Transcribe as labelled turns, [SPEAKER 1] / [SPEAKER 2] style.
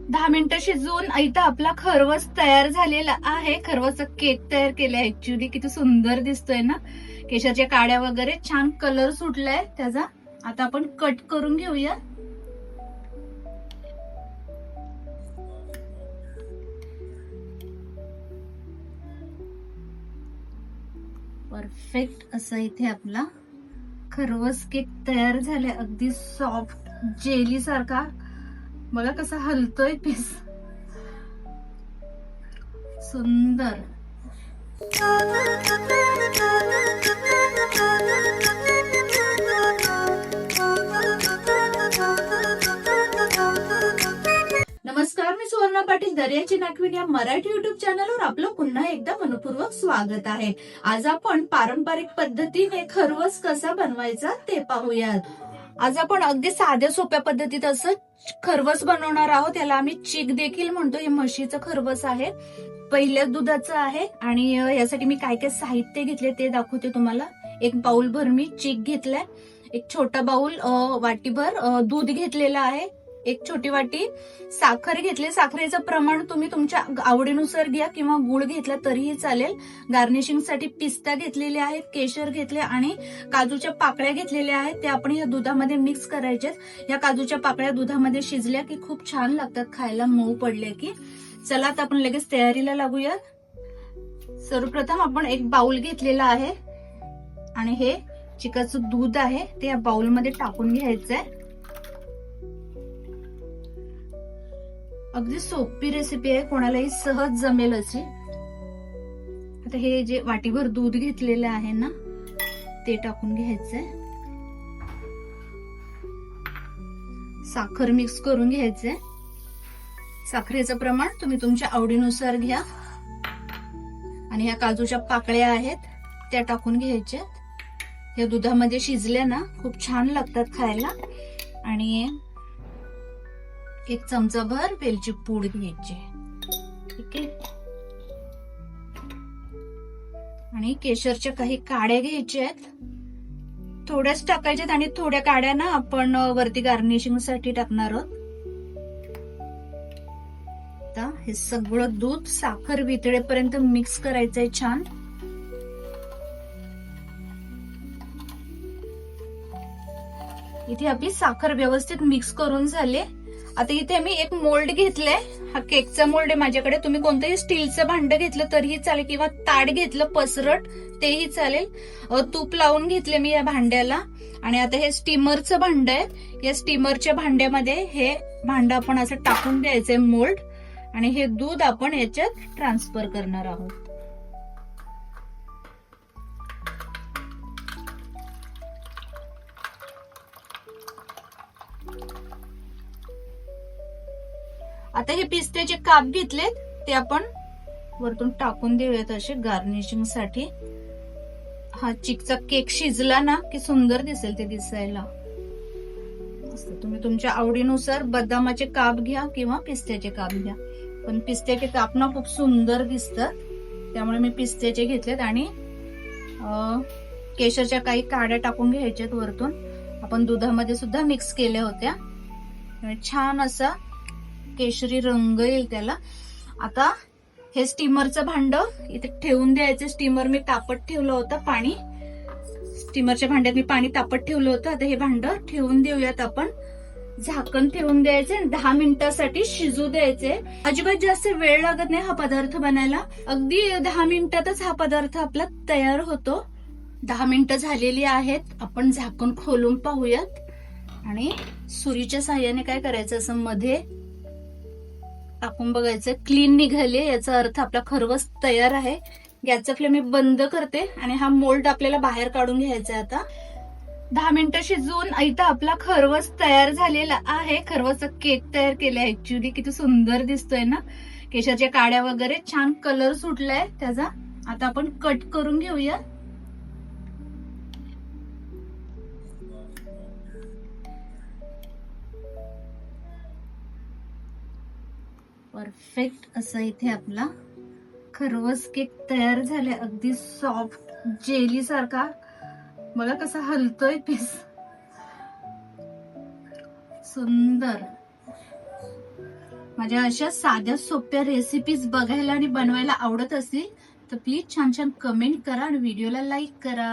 [SPEAKER 1] 10 मिनिटं शिजवून इथं आपला खरवस तयार झालेला आहे. खरवसचा केक तयार केलाय. ऍक्च्युली किती सुंदर दिसतोय ना. केशरच्या काड्या वगैरे छान कलर सुटलाय त्याचा. आता आपण कट करून घेऊया. परफेक्ट असं इथे आपला खरवस केक तयार झालाय. अगदी सॉफ्ट जेली सारखा. बघा कसा हलतोय पीस. सुंदर. नमस्कार, मी सुवर्णा पाटील. दर्याची नागवीण या मराठी युट्यूब चॅनलवर आपलं पुन्हा एकदा मनपूर्वक स्वागत आहे. आज आपण पारंपरिक पद्धतीने खरवस कसा बनवायचा ते पाहूयात. आज आपण अगदी साध्या सोप्या पद्धतीत असं खरवस बनवणार आहोत. याला आम्ही चीक देखील म्हणतो. हे म्हशीचं खरवस आहे. पहिल्या दुधाचं आहे. आणि यासाठी मी काय काय साहित्य घेतले ते दाखवते तुम्हाला. एक बाउल भर मी चीक घेतलाय. एक छोटा बाउल वाटीभर दूध घेतलेलं आहे. एक छोटी वाटी साखर घेतली. साखरेचं प्रमाण तुम्ही तुमच्या आवडीनुसार घ्या किंवा गुळ घेतला तरीही चालेल. गार्निशिंगसाठी पिस्ता घेतलेले आहेत, केशर घेतले आणि काजूच्या पाकळ्या घेतलेल्या आहेत. त्या आपण या दुधामध्ये मिक्स करायच्यात. या काजूच्या पाकळ्या दुधामध्ये शिजल्या की खूप छान लागतात खायला, मऊ पडले की. चला आता आपण लगेच तयारीला लागूया. सर्वप्रथम आपण एक बाउल घेतलेला आहे आणि हे चिकाचं दूध आहे ते या बाउलमध्ये टाकून घ्यायचंय. अगदी सोपी रेसिपी आहे, कोणालाही सहज जमेल अशी. आता हे जे वाटीभर दूध घेतलेलं आहे ना ते टाकून घ्यायचंय. साखर मिक्स करून घ्यायचंय. साखरेचं प्रमाण तुम्ही तुमच्या आवडीनुसार घ्या. आणि ह्या काजूच्या पाकळ्या आहेत त्या टाकून घ्यायच्या. या दुधामध्ये शिजल्या ना खूप छान लागतात खायला. आणि एक चमचाभर वेलची पूड घ्यायची. ठीक आहे. आणि केशरच्या काही काड्या घ्यायच्या आहेत. थोड्याच टाकायच्यात आणि थोड्या काड्या ना आपण वरती गार्निशिंग साठी टाकणार आहोत. आता हे सगळं दूध साखर वितळेपर्यंत मिक्स करायचंय छान. इथे आपली साखर व्यवस्थित मिक्स करून झाली. आता इथे मी एक मोल्ड घेतलंय. हा केकचा मोल्ड आहे माझ्याकडे. तुम्ही कोणतंही स्टीलचं भांड घेतलं तरीही चालेल किंवा ताट घेतलं पसरट तेही चालेल. तूप लावून घेतले मी या भांड्याला. आणि आता हे स्टीमरचं भांड आहे. या स्टीमरच्या भांड्यामध्ये हे भांड आपण असं टाकून द्यायचंय मोल्ड. आणि हे दूध आपण याच्यात ट्रान्सफर करणार आहोत. आता हे पिस्त्याचे काप घेतलेत ते आपण वरतून टाकून देऊयात असे गार्निशिंग साठी. हा चिकचा केक शिजला ना की सुंदर दिसेल ते दिसायला. तुम्ही तुमच्या आवडीनुसार बदामाचे काप घ्या किंवा पिस्त्याचे काप घ्या. पण पिस्त्याचे काप ना खूप सुंदर दिसतात त्यामुळे मी पिस्त्याचे घेतलेत. आणि केशरच्या काही काड्या टाकून घ्यायच्यात वरतून. आपण दुधामध्ये सुद्धा मिक्स केल्या होत्या. छान असा केशरी रंग येईल त्याला. आता हे स्टीमरचं भांड इथे ठेवून द्यायचं. स्टीमर मी तापत ठेवलं होतं पाणी. स्टीमरच्या भांड्यात मी पाणी तापत ठेवलं होतं. आता हे भांड ठेवून देऊयात आपण. झाकण ठेवून द्यायचे आणि 10 मिनिटासाठी शिजू द्यायचे. अजिबात जास्त वेळ लागत नाही हा पदार्थ बनायला. अगदी 10 मिनिटातच हा पदार्थ आपला तयार होतो. 10 मिनिटं झालेली आहेत. आपण झाकण खोलून पाहूयात. आणि सुरीच्या साह्याने काय करायचं असं मध्ये टाकून बघायचं. क्लीन निघाले याचा अर्थ आपला खरवस तयार आहे. गॅसचा फ्लेम मी बंद करते आणि हा मोल्ड आपल्याला बाहेर काढून घ्यायचा आहे. आता 10 मिनिटं शिजवून इथं आपला खरवस तयार झालेला आहे. खरवसचा केक तयार केलाय. ऍक्च्युली किती सुंदर दिसतोय ना. केशरच्या काड्या वगैरे छान कलर सुटलाय त्याचा. आता आपण कट करून घेऊया. परफेक्ट असं इथे आपला खरवस केक तयार झालाय. अगदी सॉफ्ट जेली सारखा. बघा कसा हलतोय पीस. सुंदर. माझ्या अशा साध्या सोप्या रेसिपीज बघायला आणि बनवायला आवडत असतील तर प्लीज छान छान कमेंट करा आणि व्हिडिओला लाईक करा.